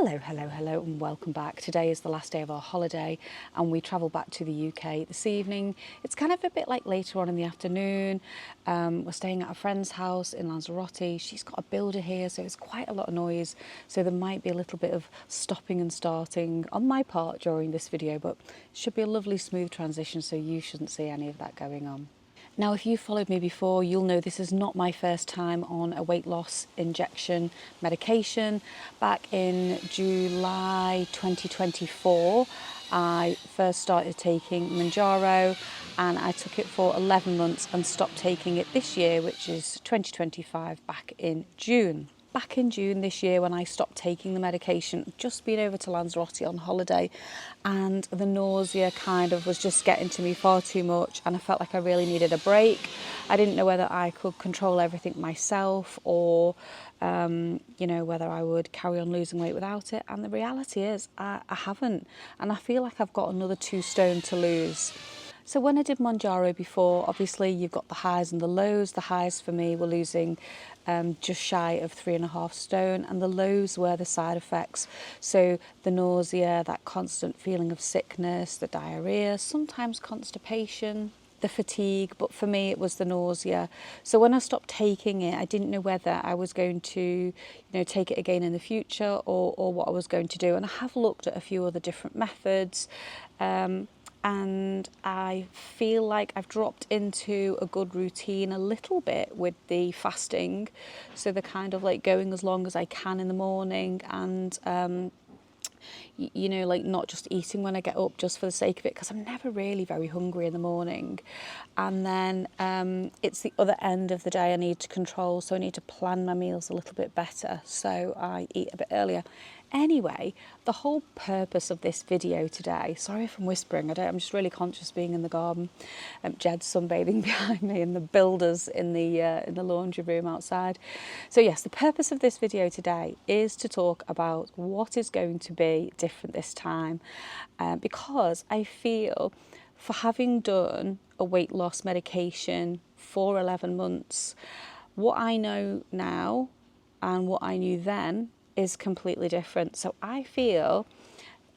Hello and welcome back. Today is the last day of our holiday and we travel back to the UK this evening. It's kind of a bit like later on in the afternoon. We're staying at a friend's house in Lanzarote. She's got a builder here, so it's quite a lot of noise. So there might be a little bit of stopping and starting on my part during this video, but it should be a lovely smooth transition, so you shouldn't see any of that going on. Now, if you've followed me before, you'll know this is not my first time on a weight loss injection medication. Back in July 2024, I first started taking Mounjaro and I took it for 11 months and stopped taking it this year, which is 2025, back in June. Back in June this year when I stopped taking the medication, just been over to Lanzarote on holiday, and the nausea kind of was just getting to me far too much and I felt like I really needed a break. I didn't know whether I could control everything myself or whether I would carry on losing weight without it, and the reality is I haven't, and I feel like I've got another 2 stone to lose. So when I did Mounjaro before, obviously you've got the highs and the lows. The highs for me were losing just shy of 3.5 stone, and the lows were the side effects. So the nausea, that constant feeling of sickness, the diarrhea, sometimes constipation, the fatigue, but for me it was the nausea. So when I stopped taking it, I didn't know whether I was going to take it again in the future or what I was going to do. And I have looked at a few other different methods. And I feel like I've dropped into a good routine a little bit with the fasting. So the kind of like going as long as I can in the morning and, like not just eating when I get up just for the sake of it, because I'm never really very hungry in the morning. And then it's the other end of the day I need to control. So I need to plan my meals a little bit better. So I eat a bit earlier. Anyway, the whole purpose of this video today, sorry if I'm whispering, I'm just really conscious being in the garden. Jed's sunbathing behind me and the builders in the laundry room outside. So yes, the purpose of this video today is to talk about what is going to be different this time, because I feel for having done a weight loss medication for 11 months, what I know now and what I knew then is completely different. So I feel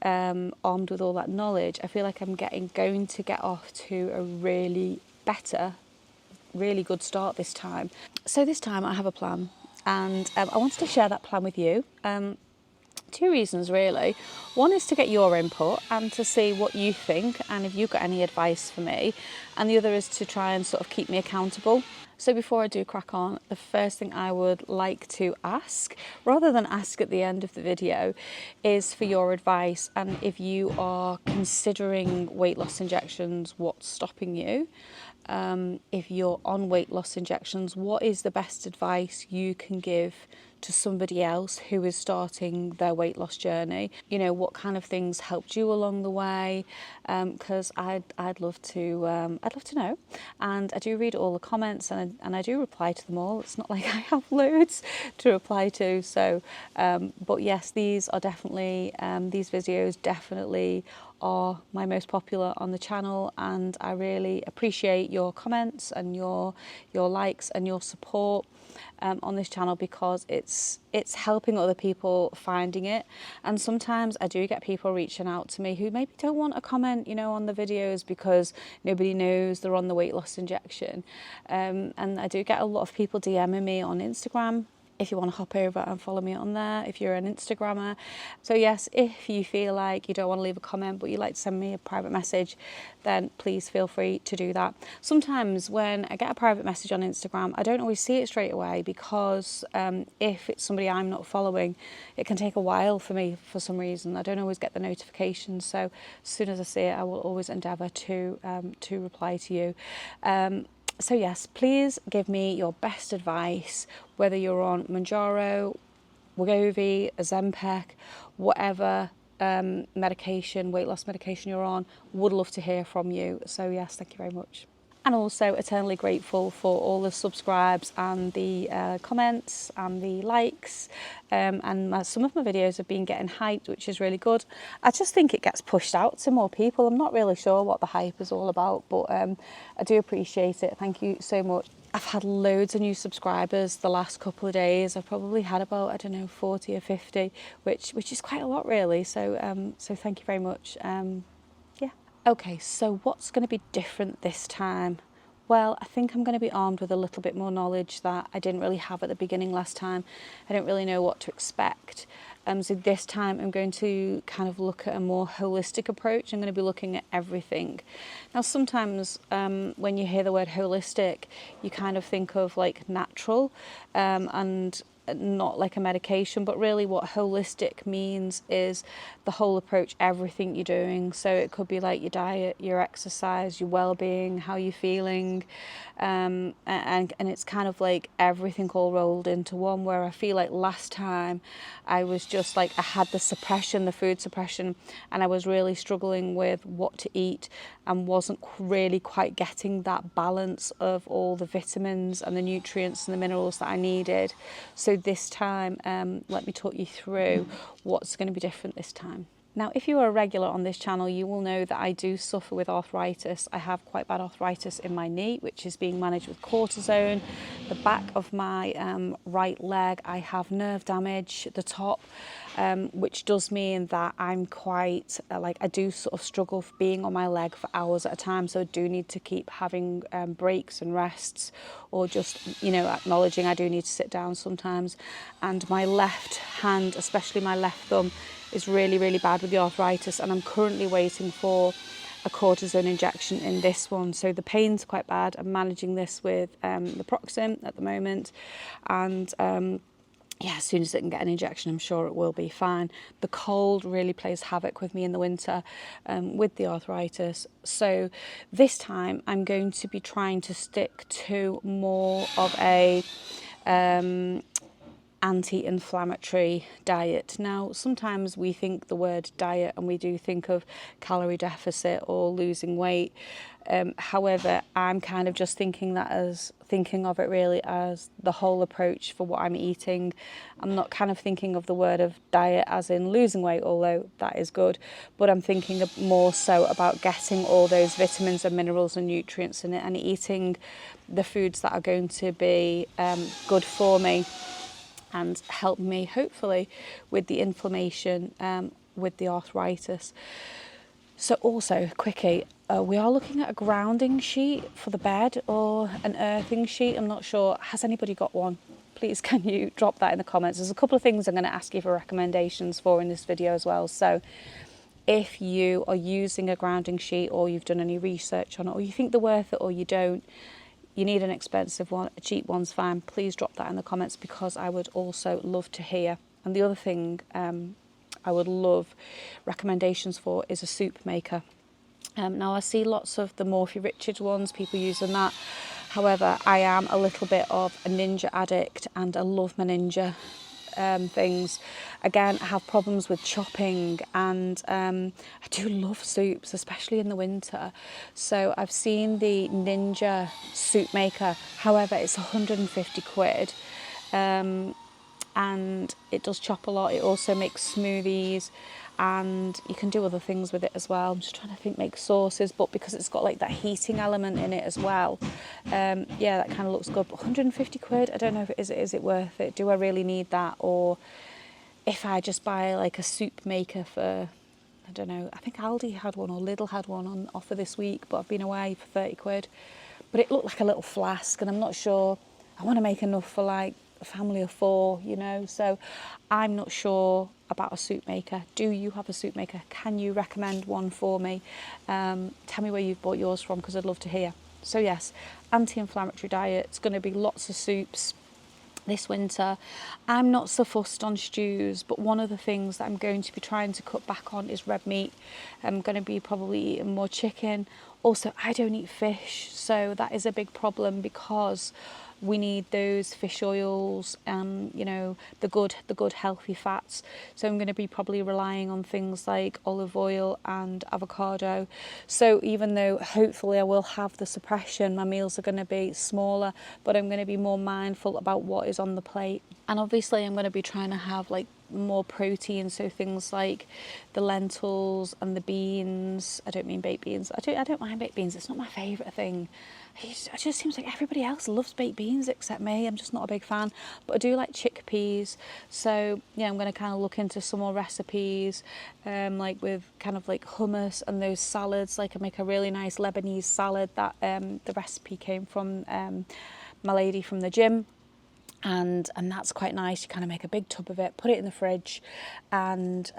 armed with all that knowledge, I feel like I'm going to get off to a really good start this time. So this time I have a plan, and I wanted to share that plan with you. 2 reasons really. One is to get your input and to see what you think and if you've got any advice for me, and the other is to try and sort of keep me accountable. So before I do crack on, the first thing I would like to ask, rather than ask at the end of the video, is for your advice. And if you are considering weight loss injections, what's stopping you? If you're on weight loss injections, what is the best advice you can give to somebody else who is starting their weight loss journey? What kind of things helped you along the way? Because I'd love to know. And I do read all the comments and I do reply to them all. It's not like I have loads to reply to. So, but yes, these are definitely these videos definitely are my most popular on the channel, and I really appreciate your comments and your likes and your support on this channel, because it's helping other people finding it. And sometimes I do get people reaching out to me who maybe don't want a comment on the videos because nobody knows they're on the weight loss injection, and I do get a lot of people DMing me on Instagram. If you want to hop over and follow me on there, if you're an Instagrammer. So yes, if you feel like you don't want to leave a comment but you'd like to send me a private message, then please feel free to do that. Sometimes when I get a private message on Instagram, I don't always see it straight away, because if it's somebody I'm not following, it can take a while for me for some reason. I don't always get the notifications, so as soon as I see it, I will always endeavour to reply to you. So yes, please give me your best advice, whether you're on Mounjaro, Wegovy, Ozempic, whatever medication, weight loss medication you're on. Would love to hear from you. So yes, thank you very much. And also eternally grateful for all the subscribes and the comments and the likes. Some of my videos have been getting hyped, which is really good. I just think it gets pushed out to more people. I'm not really sure what the hype is all about, but I do appreciate it. Thank you so much. I've had loads of new subscribers the last couple of days. I've probably had about, I don't know, 40 or 50, which is quite a lot really. So so thank you very much. Yeah. Okay, so what's going to be different this time? Well, I think I'm going to be armed with a little bit more knowledge that I didn't really have at the beginning last time. I didn't really know what to expect. So this time I'm going to kind of look at a more holistic approach. I'm going to be looking at everything. Now, sometimes when you hear the word holistic, you kind of think of like natural and not like a medication, but really what holistic means is the whole approach, everything you're doing. So it could be like your diet, your exercise, your well-being, how you're feeling, and it's kind of like everything all rolled into one, where I feel like last time I was just like, I had the suppression, the food suppression, and I was really struggling with what to eat and wasn't really quite getting that balance of all the vitamins and the nutrients and the minerals that I needed. So this time, let me talk you through what's going to be different this time. Now, if you are a regular on this channel, you will know that I do suffer with arthritis. I have quite bad arthritis in my knee, which is being managed with cortisone. The back of my right leg, I have nerve damage, the top, which does mean that I'm quite, I do sort of struggle for being on my leg for hours at a time. So I do need to keep having breaks and rests, or just, you know, acknowledging I do need to sit down sometimes. And my left hand, especially my left thumb, is really, really bad with the arthritis, and I'm currently waiting for a cortisone injection in this one. So the pain's quite bad. I'm managing this with the Proxim at the moment, and yeah, as soon as it can get an injection, I'm sure it will be fine. The cold really plays havoc with me in the winter with the arthritis. So this time I'm going to be trying to stick to more of a anti-inflammatory diet. Now, sometimes we think the word diet and we do think of calorie deficit or losing weight. However, I'm kind of just thinking of it really as the whole approach for what I'm eating. I'm not kind of thinking of the word of diet as in losing weight, although that is good, but I'm thinking more so about getting all those vitamins and minerals and nutrients in it, and eating the foods that are going to be good for me and help me hopefully with the inflammation, with the arthritis. So also, quickie, we are looking at a grounding sheet for the bed, or an earthing sheet. I'm not sure. Has anybody got one? Please can you drop that in the comments. There's a couple of things I'm going to ask you for recommendations for in this video as well. So if you are using a grounding sheet, or you've done any research on it, or you think they're worth it, or you don't, you need an expensive one, a cheap one's fine, please drop that in the comments, because I would also love to hear. And the other thing I would love recommendations for is a soup maker. Now, I see lots of the Morphy Richards ones, people using that. However, I am a little bit of a Ninja addict, and I love my Ninja things. Again, I have problems with chopping, and I do love soups, especially in the winter. So I've seen the Ninja soup maker. However, it's 150 quid. And it does chop a lot. It also makes smoothies, and you can do other things with it as well. I'm just trying to think, make sauces, but because it's got like that heating element in it as well, yeah, that kind of looks good. But 150 quid, I don't know if it is it worth it? Do I really need that? Or if I just buy like a soup maker for, I don't know, I think Aldi had one or Lidl had one on offer this week, but I've been away for 30 quid. But it looked like a little flask, and I'm not sure I want to make enough for like a family of 4, you know, so I'm not sure about a soup maker. Do you have a soup maker? Can you recommend one for me? Tell me where you've bought yours from, because I'd love to hear. So yes, anti-inflammatory diet. It's going to be lots of soups this winter. I'm not so fussed on stews, but one of the things that I'm going to be trying to cut back on is red meat. I'm going to be probably eating more chicken. Also, I don't eat fish, so that is a big problem, because we need those fish oils, you know, the good healthy fats. So I'm going to be probably relying on things like olive oil and avocado. So even though hopefully I will have the suppression, my meals are going to be smaller, but I'm going to be more mindful about what is on the plate. And obviously I'm going to be trying to have like more protein, so things like the lentils and the beans. I don't mean baked beans. I don't mind baked beans. It's not my favourite thing. It just seems like everybody else loves baked beans except me. I'm just not a big fan. But I do like chickpeas. So yeah, I'm going to kind of look into some more recipes, like with kind of like hummus and those salads. Like I make a really nice Lebanese salad that the recipe came from my lady from the gym. And that's quite nice. You kind of make a big tub of it, put it in the fridge, and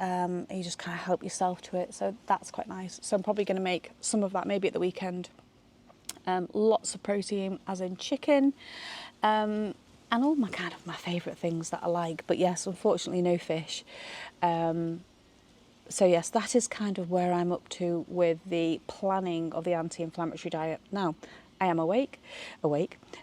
you just kind of help yourself to it. So that's quite nice. So I'm probably going to make some of that maybe at the weekend. Lots of protein, as in chicken, and all my kind of my favourite things that I like. But yes, unfortunately, no fish. So yes, that is kind of where I'm up to with the planning of the anti-inflammatory diet. Now, I am awake.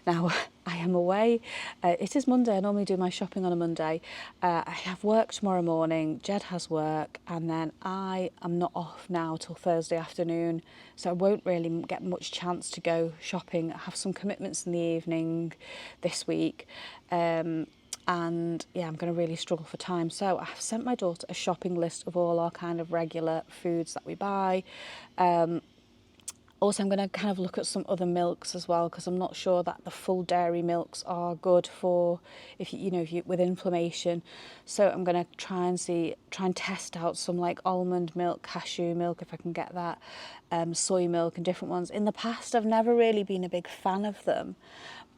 Now, I am away. It is Monday. I normally do my shopping on a Monday. I have work tomorrow morning. Jed has work. And then I am not off now till Thursday afternoon. So I won't really get much chance to go shopping. I have some commitments in the evening this week. And yeah, I'm going to really struggle for time. So I've sent my daughter a shopping list of all our kind of regular foods that we buy. Also, I'm going to kind of look at some other milks as well, because I'm not sure that the full dairy milks are good for if you with inflammation. So I'm going to try and test out some like almond milk, cashew milk, if I can get that, soy milk and different ones. In the past, I've never really been a big fan of them,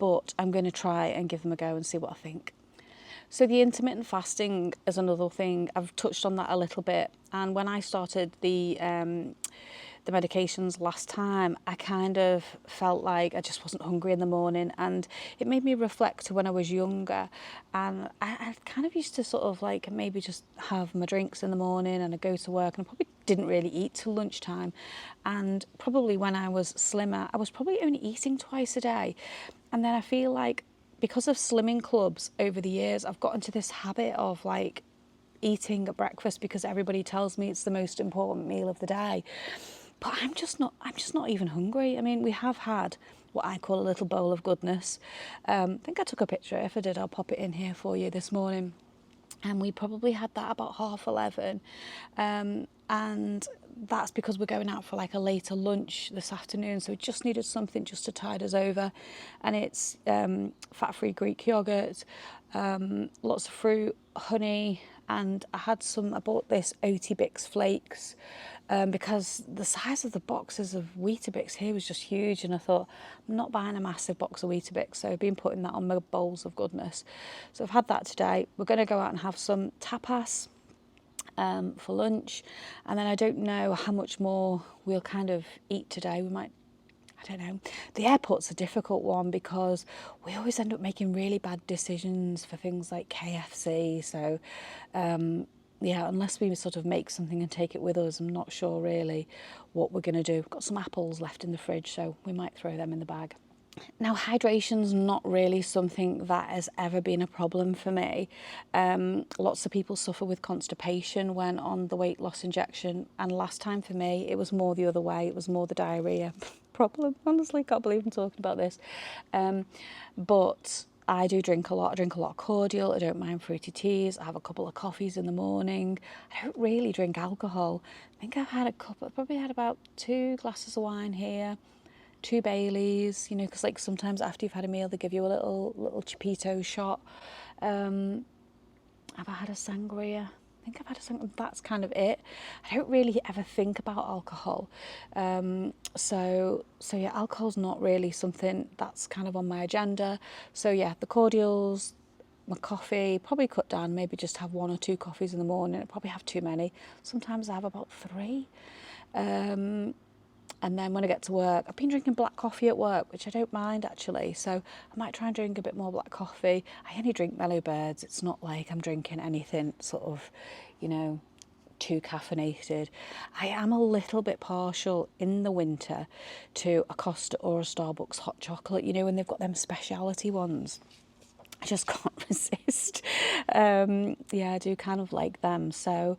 but I'm going to try and give them a go and see what I think. So the intermittent fasting is another thing. I've touched on that a little bit. And when I started the medications last time, I kind of felt like I just wasn't hungry in the morning, and it made me reflect to when I was younger. And I kind of used to sort of like maybe just have my drinks in the morning and I go to work, and I probably didn't really eat till lunchtime. And probably when I was slimmer, I was probably only eating twice a day. And then I feel like because of slimming clubs over the years, I've got into this habit of like eating at breakfast because everybody tells me it's the most important meal of the day. But I'm just not even hungry. I mean, we have had what I call a little bowl of goodness. I think I took a picture. If I did, I'll pop it in here for you this morning. And we probably had that about 11:30. And that's because we're going out for like a later lunch this afternoon. So we just needed something just to tide us over. And it's fat-free Greek yogurt, lots of fruit, honey, and I bought this Oatibix flakes because the size of the boxes of Weetabix here was just huge, and I thought, I'm not buying a massive box of Weetabix, so I've been putting that on my bowls of goodness. So I've had that today. We're going to go out and have some tapas for lunch, and then I don't know how much more we'll kind of eat today. We might, I don't know. The airport's a difficult one because we always end up making really bad decisions for things like KFC. So, yeah, unless we sort of make something and take it with us, I'm not sure really what we're going to do. We've got some apples left in the fridge, so we might throw them in the bag. Now, hydration's not really something that has ever been a problem for me. Lots of people suffer with constipation when on the weight loss injection, and last time for me, it was more the other way. It was more the diarrhea problem. Honestly, can't believe I'm talking about this. But I do drink a lot. I drink a lot of cordial. I don't mind fruity teas. I have a couple of coffees in the morning. I don't really drink alcohol. I think I've probably had about 2 glasses of wine here, 2 Baileys, because like sometimes after you've had a meal, they give you a little Chipito shot. Have I had a sangria? I think I've had a sangria. That's kind of it. I don't really ever think about alcohol. So yeah, alcohol's not really something that's kind of on my agenda. So yeah, the cordials, my coffee, probably cut down, maybe just have 1 or 2 coffees in the morning. I probably have too many. Sometimes I have about 3. And then when I get to work, I've been drinking black coffee at work, which I don't mind actually. So I might try and drink a bit more black coffee. I only drink Mellow Birds. It's not like I'm drinking anything sort of, too caffeinated. I am a little bit partial in the winter to a Costa or a Starbucks hot chocolate, when they've got them speciality ones. I just can't resist. Yeah, I do kind of like them. So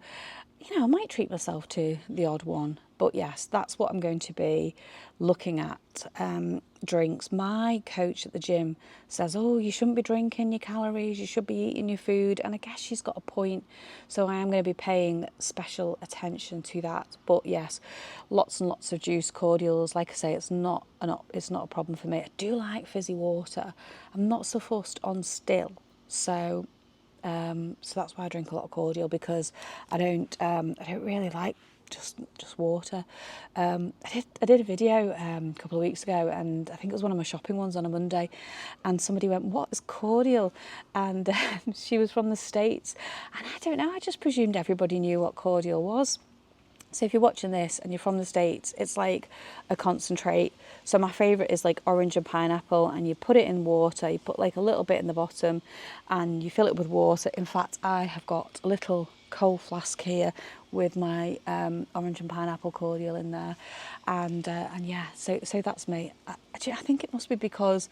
I might treat myself to the odd one. But yes, that's what I'm going to be looking at. Drinks. My coach at the gym says, oh, you shouldn't be drinking your calories, you should be eating your food. And I guess she's got a point. So I am going to be paying special attention to that. But yes, lots and lots of juice, cordials. Like I say, it's not a problem for me. I do like fizzy water. I'm not so fussed on still. So that's why I drink a lot of cordial, because I don't really like just water. I did a video a couple of weeks ago, and I think it was one of my shopping ones on a Monday, and somebody went, "What is cordial?" And she was from the States, and I don't know. I just presumed everybody knew what cordial was. So if you're watching this and you're from the States, it's like a concentrate. So my favourite is like orange and pineapple, and you put it in water, you put like a little bit in the bottom and you fill it with water. In fact, I have got a little cold flask here with my orange and pineapple cordial in there. And yeah, so that's me. I think it must be because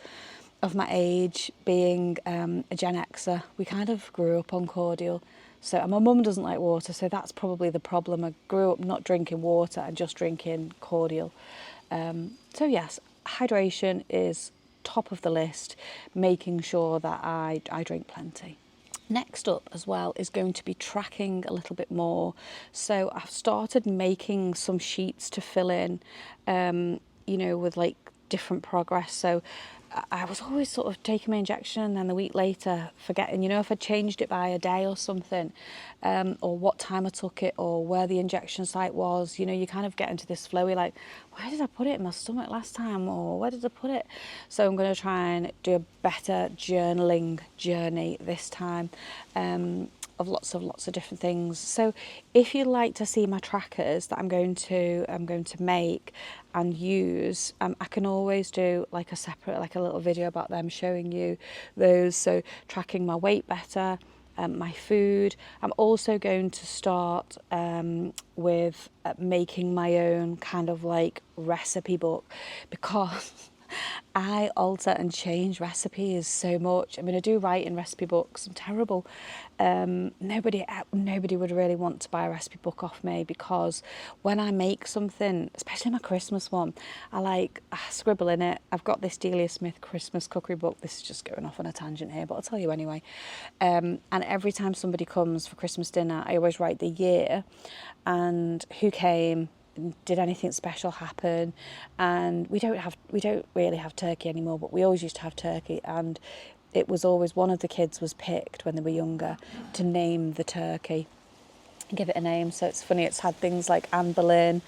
of my age, being a Gen Xer. We kind of grew up on cordial. So, and my mum doesn't like water, so that's probably the problem. I grew up not drinking water and just drinking cordial. So yes, hydration is top of the list, making sure that I drink plenty. Next up as well is going to be tracking a little bit more. So I've started making some sheets to fill in, with like different progress. So I was always sort of taking my injection and then the week later forgetting, if I changed it by a day or something, or what time I took it or where the injection site was. You kind of get into this flowy, like, where did I put it in my stomach last time, or where did I put it? So I'm going to try and do a better journaling journey this time. Of lots of different things. So if you'd like to see my trackers that I'm going to make and use, I can always do like a little video about them, showing you those. So tracking my weight better, my food. I'm also going to start with making my own kind of like recipe book, because I alter and change recipes so much. I mean, I do write in recipe books. I'm terrible. Nobody would really want to buy a recipe book off me, because when I make something, especially my Christmas one, I scribble in it. I've got this Delia Smith Christmas cookery book. This is just going off on a tangent here, but I'll tell you anyway. And every time somebody comes for Christmas dinner, I always write the year and who came. Did anything special happen? And we don't really have turkey anymore, but we always used to have turkey, and it was always one of the kids was picked when they were younger to name the turkey, give it a name. So it's funny, it's had things like Anne Boleyn,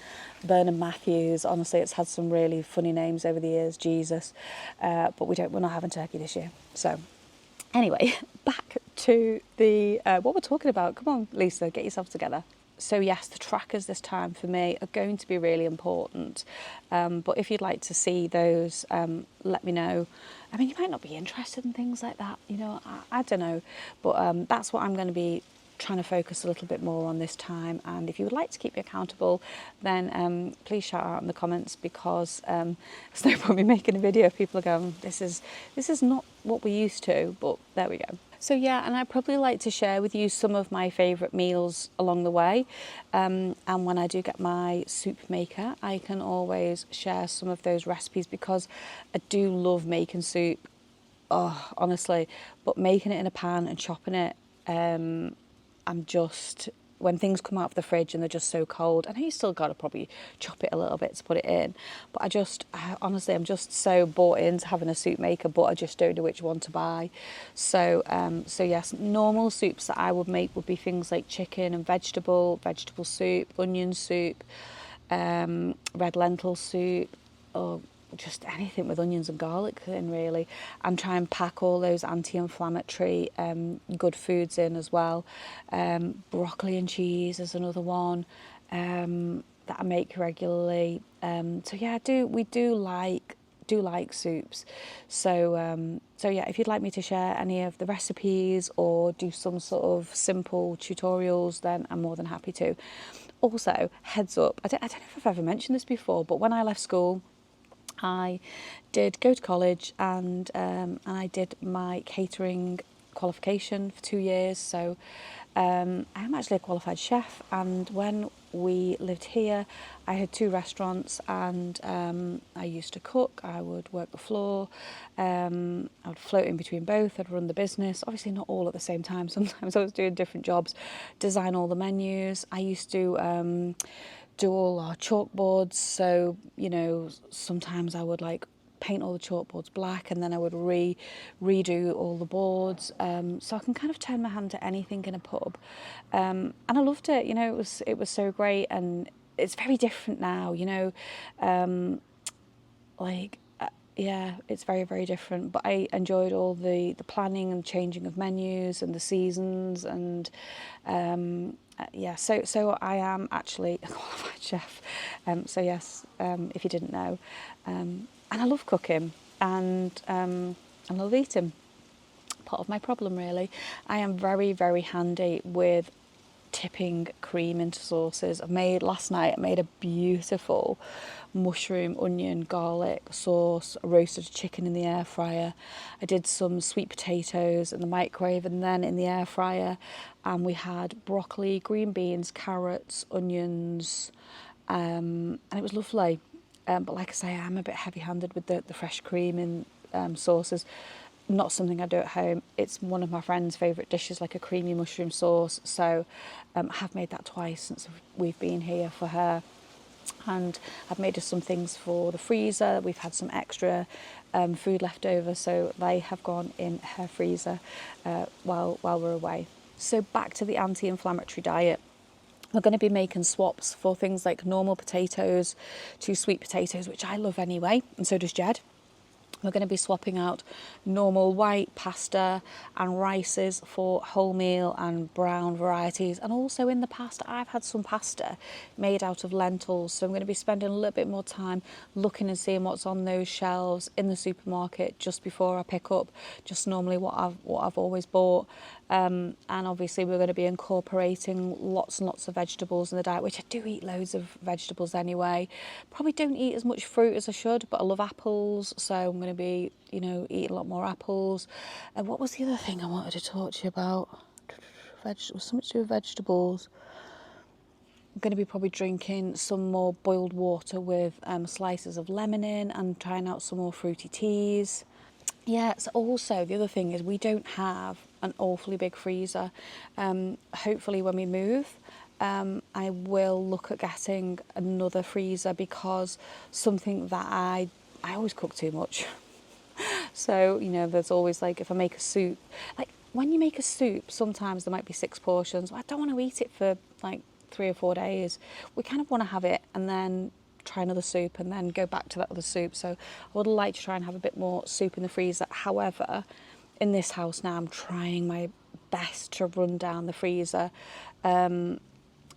Bernard Matthews. Honestly, it's had some really funny names over the years, Jesus, but we're not having turkey this year. So anyway, back to the what we're talking about. Come on, Lisa, get yourself together. So yes, the trackers this time for me are going to be really important. But if you'd like to see those, let me know. I mean, you might not be interested in things like that, I don't know. But that's what I'm going to be trying to focus a little bit more on this time. And if you would like to keep me accountable, then please shout out in the comments, because there's no point me making a video if people are going, this is not what we used to, but there we go. So yeah, and I'd probably like to share with you some of my favourite meals along the way. And when I do get my soup maker, I can always share some of those recipes, because I do love making soup, honestly. But making it in a pan and chopping it, when things come out of the fridge and they're just so cold, I know you still got to probably chop it a little bit to put it in, but honestly, I'm just so bought into having a soup maker, but I just don't know which one to buy. So yes, normal soups that I would make would be things like chicken and vegetable soup, onion soup, red lentil soup, or just anything with onions and garlic in, really, and try and pack all those anti-inflammatory good foods in as well. Broccoli and cheese is another one that I make regularly. So yeah, we do like soups. So yeah, if you'd like me to share any of the recipes or do some sort of simple tutorials, then I'm more than happy to. Also, heads up, I don't know if I've ever mentioned this before, but when I left school, I did go to college, and I did my catering qualification for 2 years. So I am actually a qualified chef, and when we lived here, I had 2 restaurants, and I used to cook. I would work the floor. I would float in between both. I'd run the business. Obviously, not all at the same time. Sometimes I was doing different jobs, design all the menus. I used to do all our chalkboards. So, you know, sometimes I would like paint all the chalkboards black, and then I would redo all the boards. So I can kind of turn my hand to anything in a pub, and I loved it. You know, it was so great, and it's very different now. You know, like. Yeah, it's very, very different. But I enjoyed all the planning and changing of menus and the seasons, and yeah. So I am actually a qualified chef. So yes, if you didn't know, and I love cooking, and I love eating. Part of my problem, really. I am very, very handy with tipping cream into sauces. Last night I made a beautiful mushroom, onion, garlic sauce, roasted chicken in the air fryer. I did some sweet potatoes in the microwave and then in the air fryer, and we had broccoli, green beans, carrots, onions, and it was lovely. But like I say, I'm a bit heavy-handed with the fresh cream in sauces. Not something I do at home. It's one of my friend's favourite dishes, like a creamy mushroom sauce. So I have made that twice since we've been here for her. And I've made us some things for the freezer. We've had some extra food left over, so they have gone in her freezer while we're away. So back to the anti-inflammatory diet. We're going to be making swaps for things like normal potatoes to sweet potatoes, which I love anyway, and so does Jed. We're going to be swapping out normal white pasta and rices for wholemeal and brown varieties. And also in the past, I've had some pasta made out of lentils. So I'm going to be spending a little bit more time looking and seeing what's on those shelves in the supermarket just before I pick up just normally what I've always bought. And obviously we're going to be incorporating lots and lots of vegetables in the diet, which I do eat loads of vegetables anyway. Probably don't eat as much fruit as I should, but I love apples, so I'm going to be, you know, eating a lot more apples. And what was the other thing I wanted to talk to you about? Something to do with vegetables. I'm going to be probably drinking some more boiled water with slices of lemon in, and trying out some more fruity teas. Yeah, so also the other thing is we don't have an awfully big freezer. Hopefully when we move, I will look at getting another freezer, because something that I always cook too much. So, you know, there's always like, if I make a soup, like when you make a soup, sometimes there might be 6 portions. I don't want to eat it for like 3 or 4 days. We kind of want to have it and then try another soup and then go back to that other soup. So I would like to try and have a bit more soup in the freezer. However, in this house now, I'm trying my best to run down the freezer,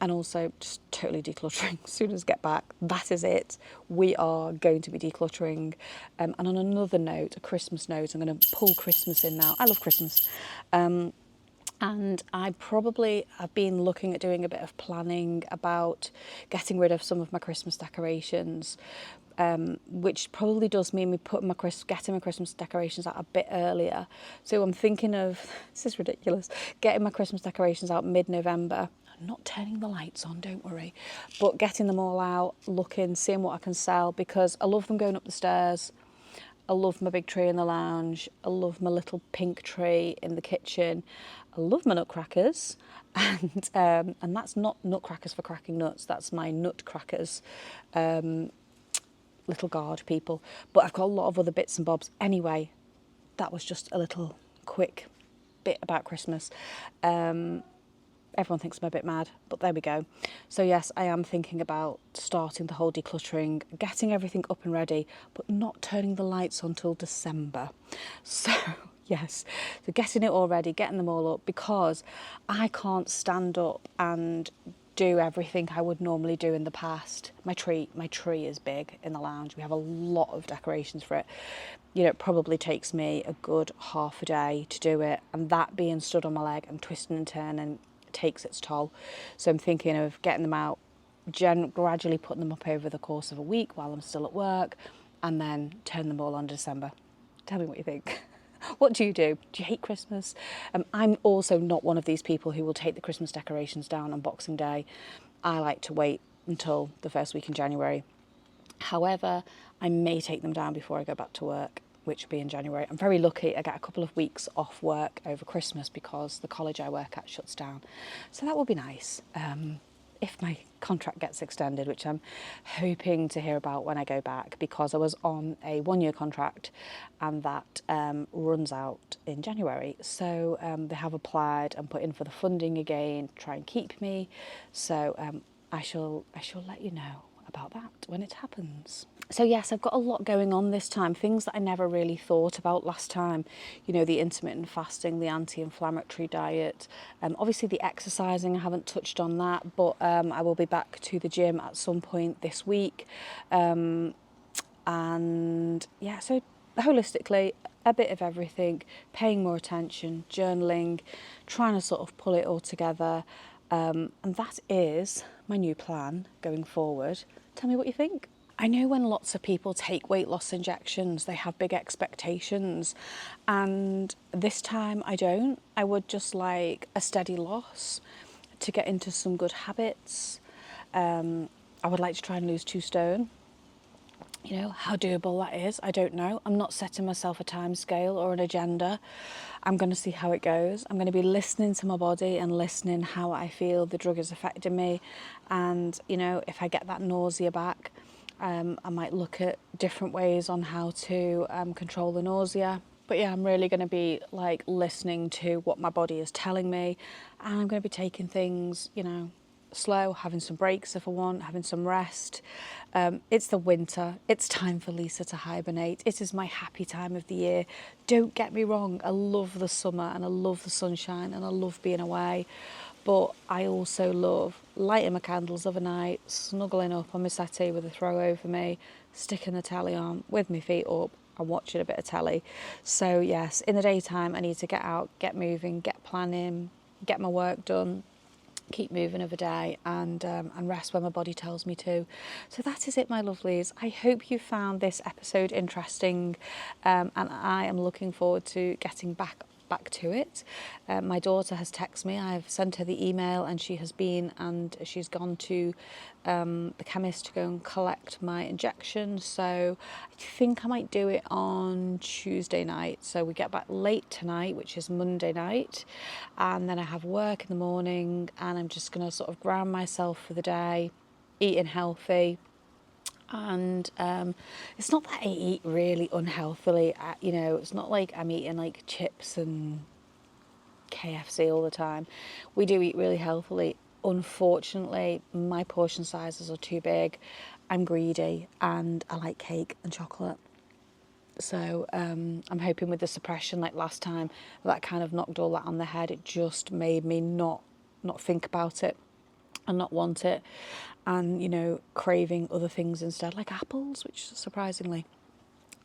and also just totally decluttering. As soon as I get back, that is it. We are going to be decluttering. And on another note, a Christmas note, I'm going to pull Christmas in now. I love Christmas. And I've been looking at doing a bit of planning about getting rid of some of my Christmas decorations, which probably does mean getting my Christmas decorations out a bit earlier. So I'm thinking of, this is ridiculous, getting my Christmas decorations out mid-November. I'm not turning the lights on, don't worry, but getting them all out, looking, seeing what I can sell, because I love them going up the stairs. I love my big tree in the lounge. I love my little pink tree in the kitchen. I love my nutcrackers, and that's not nutcrackers for cracking nuts. That's my nutcrackers, little guard people. But I've got a lot of other bits and bobs. Anyway, that was just a little quick bit about Christmas. Everyone thinks I'm a bit mad, but there we go. So yes, I am thinking about starting the whole decluttering, getting everything up and ready, but not turning the lights on till December. So yes, so getting it all ready, getting them all up, because I can't stand up and do everything I would normally do in the past. My tree is big in the lounge. We have a lot of decorations for it. You know, it probably takes me a good half a day to do it, and that being stood on my leg and twisting and turning takes its toll. So I'm thinking of getting them out, gradually putting them up over the course of a week while I'm still at work, and then turn them all on December. Tell me what you think. What do you do? Do you hate Christmas? I'm also not one of these people who will take the Christmas decorations down on Boxing Day. I like to wait until the first week in January. However, I may take them down before I go back to work, which will be in January. I'm very lucky. I get a couple of weeks off work over Christmas because the college I work at shuts down. So that will be nice. If my contract gets extended, which I'm hoping to hear about when I go back, because I was on a 1-year contract and that runs out in January. So they have applied and put in for the funding again, to try and keep me. So I shall let you know about that when it happens. So yes, I've got a lot going on this time, things that I never really thought about last time. You know, the intermittent fasting, the anti-inflammatory diet, obviously the exercising, I haven't touched on that, but I will be back to the gym at some point this week. And yeah, so holistically, a bit of everything, paying more attention, journaling, trying to sort of pull it all together. And that is my new plan going forward. Tell me what you think. I know when lots of people take weight loss injections, they have big expectations. And this time I don't. I would just like a steady loss to get into some good habits. I would like to try and lose 2 stone. You know, how doable that is, I don't know. I'm not setting myself a time scale or an agenda. I'm going to see how it goes. I'm going to be listening to my body and listening how I feel the drug is affecting me. And, you know, if I get that nausea back, I might look at different ways on how to control the nausea. But yeah, I'm really going to be like listening to what my body is telling me. And I'm going to be taking things, you know, slow, having some breaks if I want, having some rest. It's the winter. It's time for Lisa to hibernate. It is my happy time of the year. Don't get me wrong. I love the summer and I love the sunshine and I love being away. But I also love lighting my candles overnight, snuggling up on my settee with a throw over me, sticking the telly on with my feet up and watching a bit of telly. So yes, in the daytime I need to get out, get moving, get planning, get my work done, keep moving of a day and rest when my body tells me to. So that is it, my lovelies. I hope you found this episode interesting and I am looking forward to getting back to it. My daughter has texted me. I've sent her the email and she has been and she's gone to the chemist to go and collect my injection. So I think I might do it on Tuesday night. So we get back late tonight, which is Monday night. And then I have work in the morning and I'm just going to sort of ground myself for the day, eating healthy. And it's not that I eat really unhealthily, you know, it's not like I'm eating like chips and KFC all the time. We do eat really healthily. Unfortunately, my portion sizes are too big. I'm greedy and I like cake and chocolate. So I'm hoping with the suppression like last time, that kind of knocked all that on the head. It just made me not think about it and not want it, and you know, craving other things instead, like apples, which surprisingly.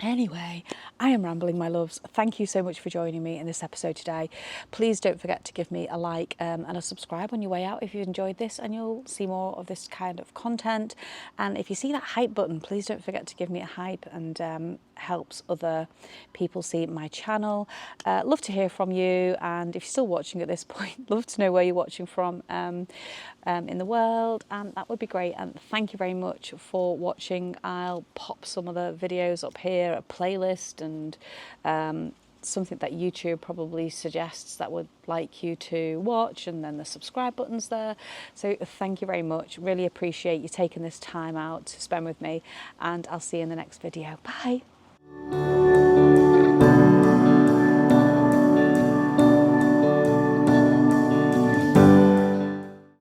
Anyway, I am rambling, my loves. Thank you so much for joining me in this episode today. Please don't forget to give me a like and a subscribe on your way out if you enjoyed this, and you'll see more of this kind of content. And if you see that hype button, please don't forget to give me a hype, and helps other people see my channel. Love to hear from you, and if you're still watching at this point, love to know where you're watching from in the world, and that would be great. And thank you very much for watching. I'll pop some of the videos up here, a playlist, and something that YouTube probably suggests that would like you to watch, and then the subscribe button's there. So thank you very much. Really appreciate you taking this time out to spend with me, and I'll see you in the next video. Bye.